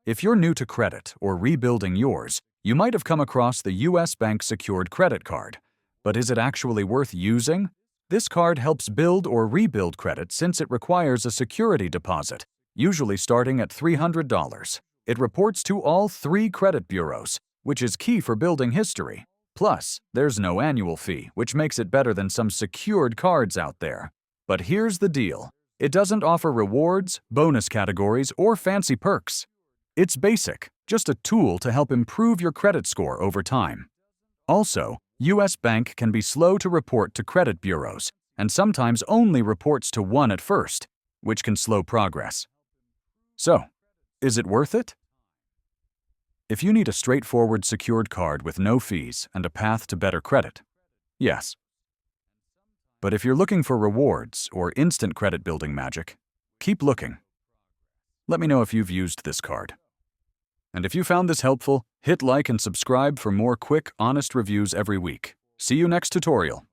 If you're new to credit or rebuilding yours, you might have come across the U.S. Bank Secured Credit Card. But is it actually worth using? This card helps build or rebuild credit since it requires a security deposit, usually starting at $300. It reports to all 3 credit bureaus, which is key for building history. Plus, there's no annual fee, which makes it better than some secured cards out there. But here's the deal. It doesn't offer rewards, bonus categories, or fancy perks. It's basic, just a tool to help improve your credit score over time. Also, U.S. Bank can be slow to report to credit bureaus, and sometimes only reports to one at first, which can slow progress. So, is it worth it? If you need a straightforward secured card with no fees and a path to better credit, yes. But if you're looking for rewards or instant credit building magic, keep looking. Let me know if you've used this card. And if you found this helpful, hit like and subscribe for more quick, honest reviews every week. See you next tutorial.